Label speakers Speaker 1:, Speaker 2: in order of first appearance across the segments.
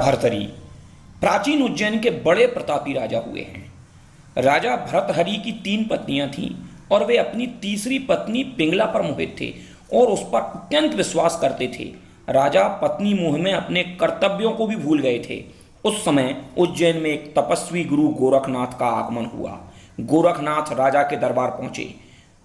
Speaker 1: भर्तहरि प्राचीन उज्जैन के बड़े प्रतापी राजा हुए हैं। राजा भर्तहरि की 3 पत्नियां थीं और वे अपनी तीसरी पत्नी पिंगला पर मोहित थे और उस पर अत्यंत विश्वास करते थे। राजा पत्नी मोह में अपने कर्तव्यों को भी भूल गए थे। उस समय उज्जैन में एक तपस्वी गुरु गोरखनाथ का आगमन हुआ। गोरखनाथ राजा के दरबार पहुंचे।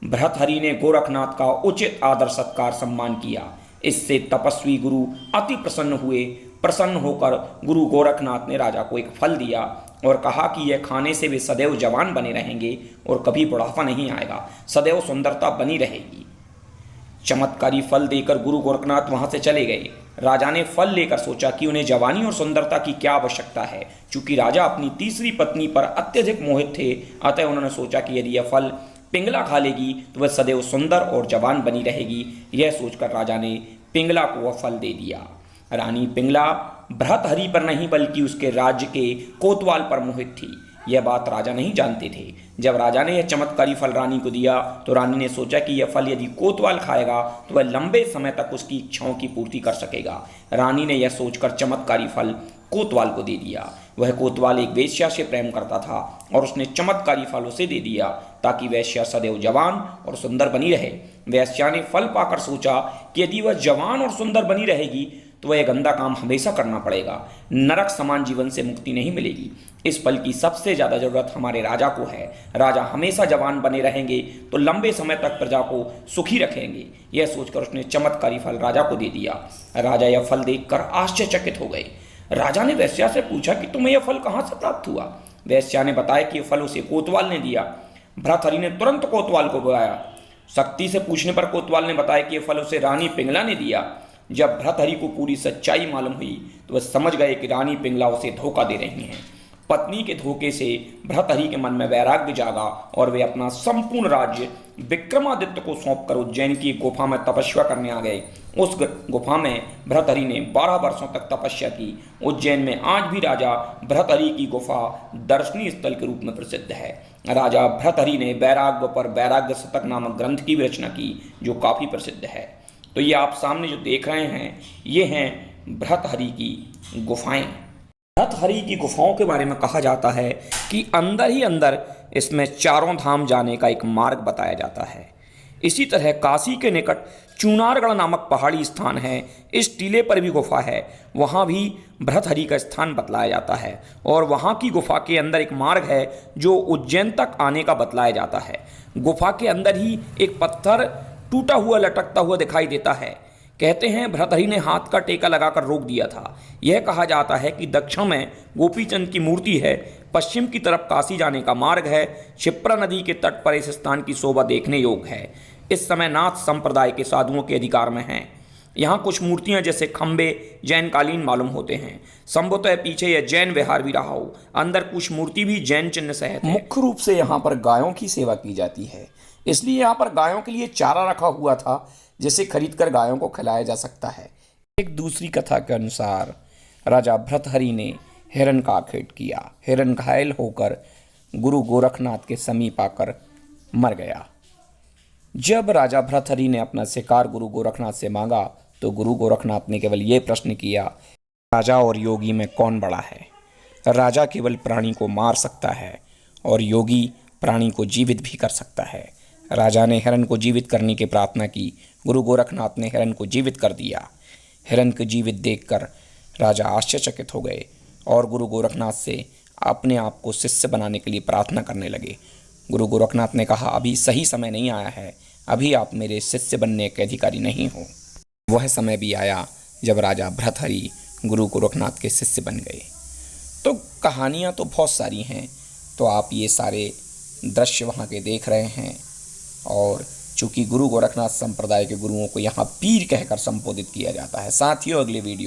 Speaker 1: भर्तहरि ने गोरखनाथ का उचित आदर सत्कार सम्मान किया। इससे तपस्वी गुरु अति प्रसन्न हुए। प्रसन्न होकर गुरु गोरखनाथ ने राजा को एक फल दिया और कहा कि यह खाने से वे सदैव जवान बने रहेंगे और कभी बुढ़ापा नहीं आएगा, सदैव सुंदरता बनी रहेगी। चमत्कारी फल देकर गुरु गोरखनाथ वहां से चले गए। राजा ने फल लेकर सोचा कि उन्हें जवानी और सुंदरता की क्या आवश्यकता है। चूंकि राजा अपनी तीसरी पत्नी पर अत्यधिक मोहित थे, अतः उन्होंने सोचा कि यदि यह फल पिंगला खा लेगी तो वह सदैव सुंदर और जवान बनी रहेगी। यह सोचकर राजा ने पिंगला को वह फल दे दिया। रानी पिंगला भर्तहरि पर नहीं बल्कि उसके राज्य के कोतवाल पर मोहित थी। यह बात राजा नहीं जानते थे। जब राजा ने यह चमत्कारी फल रानी को दिया तो रानी ने सोचा कि यह फल यदि कोतवाल खाएगा तो वह लंबे समय तक उसकी इच्छाओं की पूर्ति कर सकेगा। रानी ने यह सोचकर चमत्कारी फल कोतवाल को दे दिया। वह कोतवाल एक वेश्या से प्रेम करता था और उसने चमत्कारी फल उसे दे दिया ताकि वेश्या सदैव जवान और सुंदर बनी रहे। वेश्या ने फल पाकर सोचा कि यदि वह जवान और सुंदर बनी रहेगी तो वह गंदा काम हमेशा करना पड़ेगा, नरक समान जीवन से मुक्ति नहीं मिलेगी। इस फल की सबसे ज़्यादा जरूरत हमारे राजा को है। राजा हमेशा जवान बने रहेंगे तो लंबे समय तक प्रजा को सुखी रखेंगे। यह सोचकर उसने चमत्कारी फल राजा को दे दिया। राजा यह फल देखकर आश्चर्यचकित हो गए। राजा ने वेश्या से पूछा कि तुम्हें यह फल कहाँ से प्राप्त हुआ। वेश्या ने बताया कि यह फल उसे कोतवाल ने दिया। भर्तहरि ने तुरंत कोतवाल को बुलाया। सख्ती से पूछने पर कोतवाल ने बताया कि यह फल उसे रानी पिंगला ने दिया। जब भर्तहरि को पूरी सच्चाई मालूम हुई तो वह समझ गए कि रानी पिंगला उसे धोखा दे रही हैं। पत्नी के धोखे से भर्तहरि के मन में वैराग्य जागा और वे अपना संपूर्ण राज्य विक्रमादित्य को सौंपकर उज्जैन की गुफा में तपस्या करने आ गए। उस गुफा में भर्तहरि ने 12 वर्षों तक तपस्या की। उज्जैन में आज भी राजा भर्तहरि की गुफा दर्शनीय स्थल के रूप में प्रसिद्ध है। राजा भर्तहरि ने वैराग्य पर वैराग्य शतक नामक ग्रंथ की भी रचना की जो काफी प्रसिद्ध है। तो ये आप सामने जो देख रहे हैं ये हैं भर्तहरि की गुफाएं। भर्तहरि की गुफाओं के बारे में कहा जाता है कि अंदर ही अंदर इसमें चारों धाम जाने का एक मार्ग बताया जाता है। इसी तरह काशी के निकट चूनारगढ़ नामक पहाड़ी स्थान है। इस टीले पर भी गुफा है, वहाँ भी भर्तहरि का स्थान बतलाया जाता है और वहाँ की गुफा के अंदर एक मार्ग है जो उज्जैन तक आने का बतलाया जाता है। गुफा के अंदर ही एक पत्थर टूटा हुआ लटकता हुआ दिखाई देता है। कहते हैं भर्तहरि ने हाथ का टेका लगाकर रोक दिया था। यह कहा जाता है कि दक्षिण में गोपीचंद की मूर्ति है, पश्चिम की तरफ काशी जाने का मार्ग है। क्षिप्रा नदी के तट पर इस स्थान की शोभा देखने योग्य है। इस समय नाथ संप्रदाय के साधुओं के अधिकार में हैं। यहाँ कुछ मूर्तियाँ जैसे खंबे जैन कालीन मालूम होते हैं। संभवतः पीछे यह जैन विहार भी रहा हो। अंदर कुछ मूर्ति भी जैन चिन्ह सहित है। मुख्य रूप से यहाँ पर गायों की सेवा की जाती है, इसलिए यहाँ पर गायों के लिए चारा रखा हुआ था जिसे खरीदकर गायों को खिलाया जा सकता है। एक दूसरी कथा के अनुसार राजा भर्तहरि ने हिरण का आखेट किया। हिरण घायल होकर गुरु गोरखनाथ के समीप आकर मर गया। जब राजा भर्तहरि ने अपना शिकार गुरु गोरखनाथ से मांगा तो गुरु गोरखनाथ ने केवल ये प्रश्न किया, राजा और योगी में कौन बड़ा है। राजा केवल प्राणी को मार सकता है और योगी प्राणी को जीवित भी कर सकता है। राजा ने हिरण को जीवित करने की प्रार्थना की। गुरु गोरखनाथ ने हिरण को जीवित कर दिया। हिरण को जीवित देखकर राजा आश्चर्यचकित हो गए और गुरु गोरखनाथ से अपने आप को शिष्य बनाने के लिए प्रार्थना करने लगे। गुरु गोरखनाथ ने कहा, अभी सही समय नहीं आया है, अभी आप मेरे शिष्य बनने के अधिकारी नहीं हो। वह समय भी आया जब राजा भर्तहरि गुरु गोरखनाथ के शिष्य बन गए। तो कहानियाँ तो बहुत सारी हैं, तो आप ये सारे दृश्य वहाँ के देख रहे हैं। और चूंकि गुरु गोरखनाथ संप्रदाय के गुरुओं को यहाँ पीर कहकर संबोधित किया जाता है। साथियों, अगले वीडियो